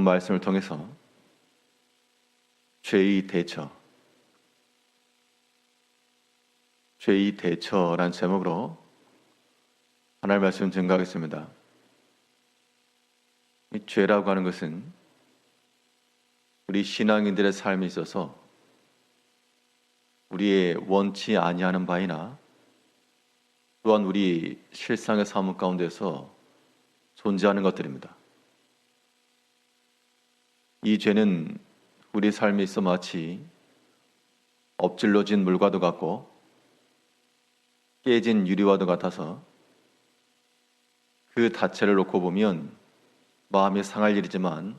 말씀을 통해서 죄의 대처란 제목으로 하나님의 말씀 증거하겠습니다. 이 죄라고 하는 것은 우리 신앙인들의 삶에 있어서 우리의 원치 아니하는 바이나 또한 우리 실상의 삶 가운데서 존재하는 것들입니다. 이 죄는 우리 삶에 있어 마치 엎질러진 물과도 같고 깨진 유리와도 같아서 그 자체를 놓고 보면 마음이 상할 일이지만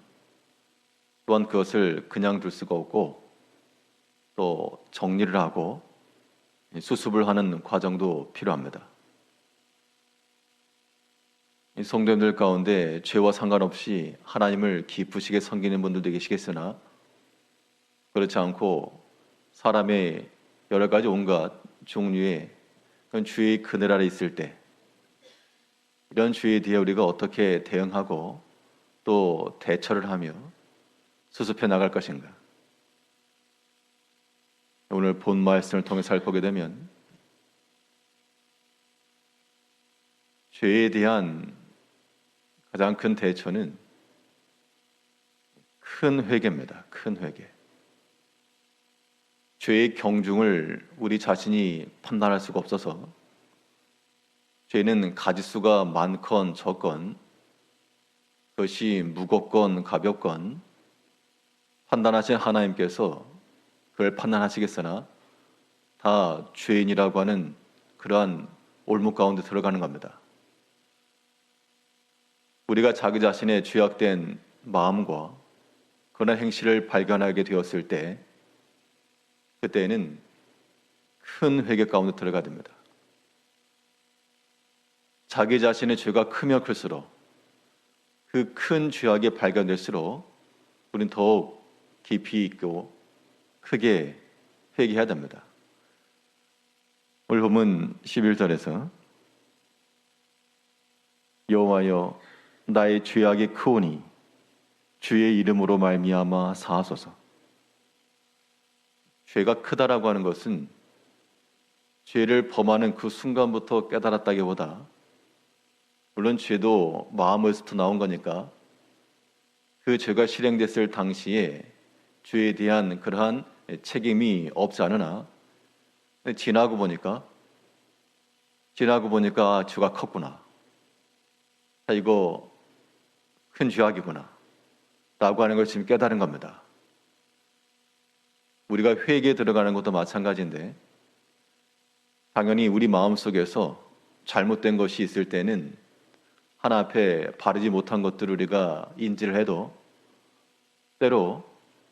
또한 그것을 그냥 둘 수가 없고 또 정리를 하고 수습을 하는 과정도 필요합니다. 이 성도님들 가운데 죄와 상관없이 하나님을 기쁘시게 섬기는 분들도 계시겠으나 그렇지 않고 사람의 여러 가지 온갖 종류의 그런 죄의 그늘 아래 있을 때 이런 죄에 대해 우리가 어떻게 대응하고 또 대처를 하며 수습해 나갈 것인가? 오늘 본 말씀을 통해 살펴보게 되면 죄에 대한 가장 큰 대처는 큰 회개입니다. 큰 회개. 죄의 경중을 우리 자신이 판단할 수가 없어서 죄는 가지수가 많건 적건 그것이 무겁건 가볍건 판단하신 하나님께서 그걸 판단하시겠으나 다 죄인이라고 하는 그러한 올무 가운데 들어가는 겁니다. 우리가 자기 자신의 죄악된 마음과 그런 행실을 발견하게 되었을 때 그때는 큰 회개 가운데 들어가야 됩니다. 자기 자신의 죄가 크면 클수록 그 큰 죄악이 발견될수록 우리는 더욱 깊이 있고 크게 회개해야 됩니다. 오늘 본문 11절에서 여호와여 나의 죄악이 크오니 주의 이름으로 말미암아 사하소서. 죄가 크다라고 하는 것은 죄를 범하는 그 순간부터 깨달았다기보다 물론 죄도 마음에서부터 나온 거니까 그 죄가 실행됐을 당시에 죄에 대한 그러한 책임이 없지 않으나 지나고 보니까 죄가 컸구나. 이거 큰 죄악이구나 라고 하는 걸 지금 깨달은 겁니다. 우리가 회개에 들어가는 것도 마찬가지인데 당연히 우리 마음속에서 잘못된 것이 있을 때는 하나 앞에 바르지 못한 것들을 우리가 인지를 해도 때로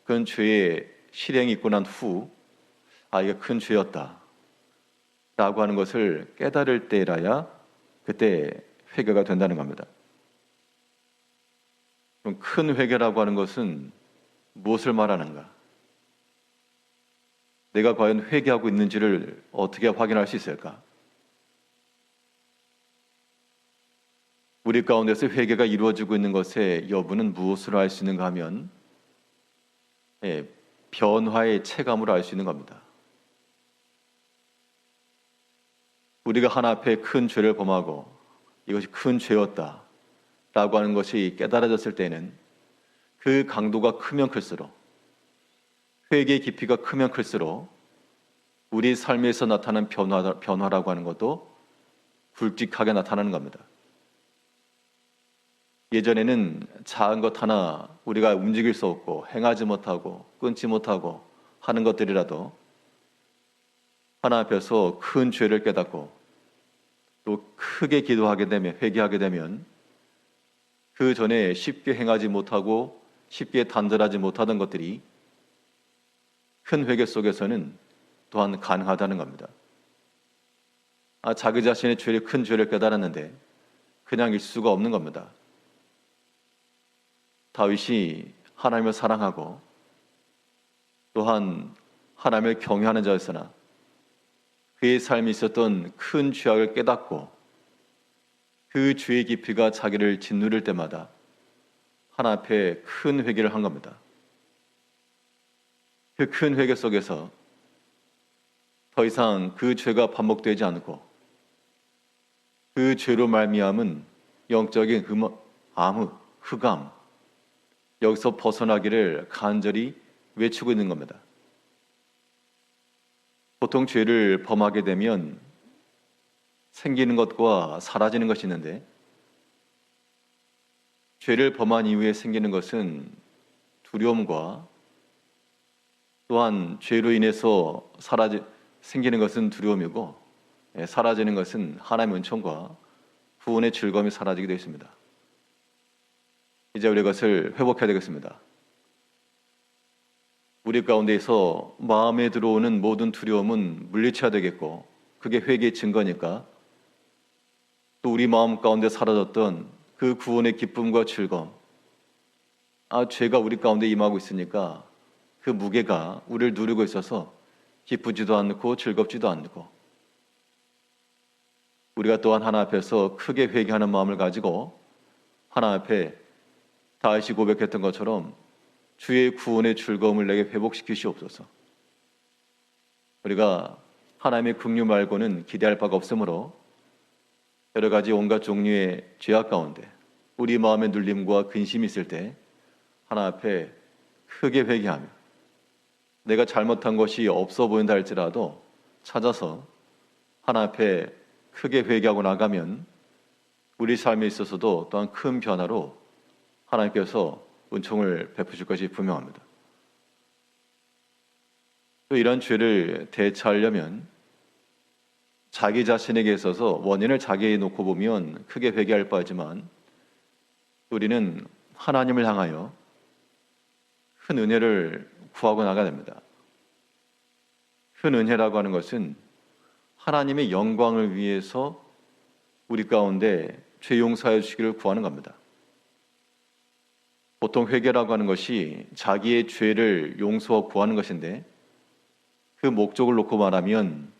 그런 죄의 실행이 있고 난 후 이게 큰 죄였다 라고 하는 것을 깨달을 때라야 그때 회개가 된다는 겁니다. 그럼 큰 회개라고 하는 것은 무엇을 말하는가? 내가 과연 회개하고 있는지를 어떻게 확인할 수 있을까? 우리 가운데서 회개가 이루어지고 있는 것의 여부는 무엇으로 알 수 있는가 하면 변화의 체감으로 알 수 있는 겁니다. 우리가 하나 앞에 큰 죄를 범하고 이것이 큰 죄였다 라고 하는 것이 깨달아졌을 때는 그 강도가 크면 클수록 회개의 깊이가 크면 클수록 우리 삶에서 나타나는 변화라고 하는 것도 굵직하게 나타나는 겁니다. 예전에는 작은 것 하나 우리가 움직일 수 없고 행하지 못하고 끊지 못하고 하는 것들이라도 하나 앞에서 큰 죄를 깨닫고 또 크게 기도하게 되면 회개하게 되면 그 전에 쉽게 행하지 못하고 쉽게 단절하지 못하던 것들이 큰 회개 속에서는 또한 가능하다는 겁니다. 자기 자신의 큰 죄를 깨달았는데 그냥 있을 수가 없는 겁니다. 다윗이 하나님을 사랑하고 또한 하나님을 경외하는 자였으나 그의 삶에 있었던 큰 죄악을 깨닫고 그 죄의 깊이가 자기를 짓누를 때마다 하나님 앞에 큰 회개를 한 겁니다. 그 큰 회개 속에서 더 이상 그 죄가 반복되지 않고 그 죄로 말미암은 영적인 암흑, 흑암, 여기서 벗어나기를 간절히 외치고 있는 겁니다. 보통 죄를 범하게 되면 생기는 것과 사라지는 것이 있는데, 죄를 범한 이후에 생기는 것은 두려움과, 또한 죄로 인해서 생기는 것은 두려움이고, 사라지는 것은 하나님의 은총과 구원의 즐거움이 사라지게 되어 있습니다. 이제 우리 이것을 회복해야 되겠습니다. 우리 가운데에서 마음에 들어오는 모든 두려움은 물리쳐야 되겠고, 그게 회개의 증거니까, 또 우리 마음 가운데 사라졌던 그 구원의 기쁨과 즐거움, 죄가 우리 가운데 임하고 있으니까 그 무게가 우리를 누르고 있어서 기쁘지도 않고 즐겁지도 않고, 우리가 또한 하나님 앞에서 크게 회개하는 마음을 가지고 하나님 앞에 다윗이 고백했던 것처럼 주의 구원의 즐거움을 내게 회복시키시옵소서. 우리가 하나님의 긍휼 말고는 기대할 바가 없으므로 여러 가지 온갖 종류의 죄악 가운데 우리 마음의 눌림과 근심이 있을 때 하나님 앞에 크게 회개하며, 내가 잘못한 것이 없어 보인다 할지라도 찾아서 하나님 앞에 크게 회개하고 나가면 우리 삶에 있어서도 또한 큰 변화로 하나님께서 은총을 베푸실 것이 분명합니다. 또 이런 죄를 대처하려면 자기 자신에게 있어서 원인을 자기에 놓고 보면 크게 회개할 바지만, 우리는 하나님을 향하여 큰 은혜를 구하고 나가야 됩니다. 큰 은혜라고 하는 것은 하나님의 영광을 위해서 우리 가운데 죄 용서해 주시기를 구하는 겁니다. 보통 회개라고 하는 것이 자기의 죄를 용서 구하는 것인데, 그 목적을 놓고 말하면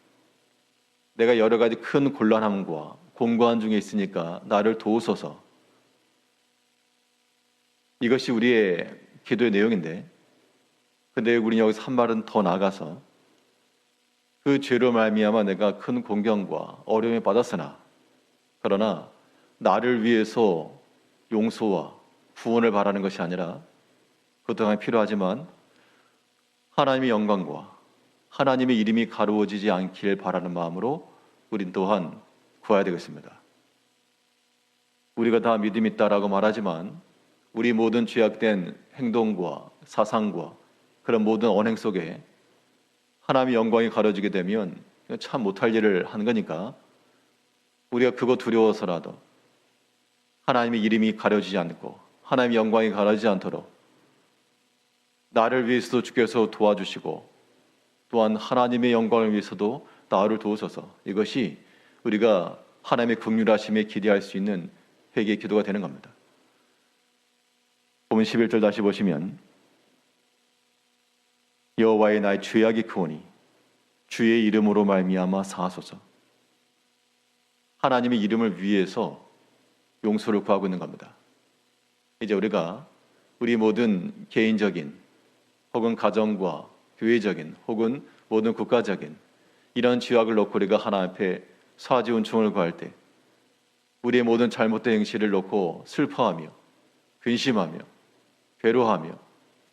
내가 여러 가지 큰 곤란함과 공고한 중에 있으니까 나를 도우소서, 이것이 우리의 기도의 내용인데, 근데 우리는 여기서 한 발은 더 나아가서 그 죄로 말미암아 내가 큰 공경과 어려움에 빠졌으나, 그러나 나를 위해서 용서와 구원을 바라는 것이 아니라, 그것도 당연히 필요하지만 하나님의 영광과 하나님의 이름이 가루어지지 않길 바라는 마음으로 우린 또한 구해야 되겠습니다. 우리가 다 믿음 있다라고 말하지만 우리 모든 죄악된 행동과 사상과 그런 모든 언행 속에 하나님의 영광이 가려지게 되면 참 못할 일을 하는 거니까, 우리가 그거 두려워서라도 하나님의 이름이 가려지지 않고 하나님의 영광이 가려지지 않도록 나를 위해서도 주께서 도와주시고, 또한 하나님의 영광을 위해서도 나를 도우소서, 이것이 우리가 하나님의 긍휼하심에 기대할 수 있는 회개의 기도가 되는 겁니다. 보면 11절 다시 보시면, 여호와의 나의 죄악이 크오니 주의 이름으로 말미암아 사하소서. 하나님의 이름을 위해서 용서를 구하고 있는 겁니다. 이제 우리가 우리 모든 개인적인 혹은 가정과 교회적인 혹은 모든 국가적인 이런 죄악을 놓고 우리가 하나님 앞에 사죄 은총을 구할 때, 우리의 모든 잘못된 행실을 놓고 슬퍼하며 근심하며 괴로워하며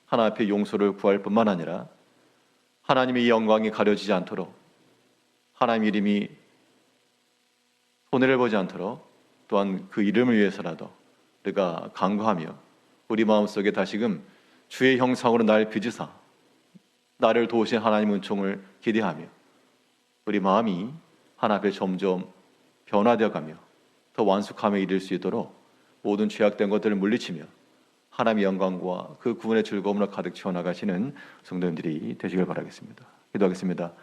하나님 앞에 용서를 구할 뿐만 아니라, 하나님의 영광이 가려지지 않도록, 하나님 이름이 손해를 보지 않도록, 또한 그 이름을 위해서라도 우리가 간구하며 우리 마음속에 다시금 주의 형상으로 날 빚으사 나를 도우신 하나님 은총을 기대하며 우리 마음이 하나님 앞에 점점 변화되어가며 더 완숙함에 이를 수 있도록 모든 죄악된 것들을 물리치며 하나님의 영광과 그 구원의 즐거움으로 가득 채워나가시는 성도님들이 되시길 바라겠습니다. 기도하겠습니다.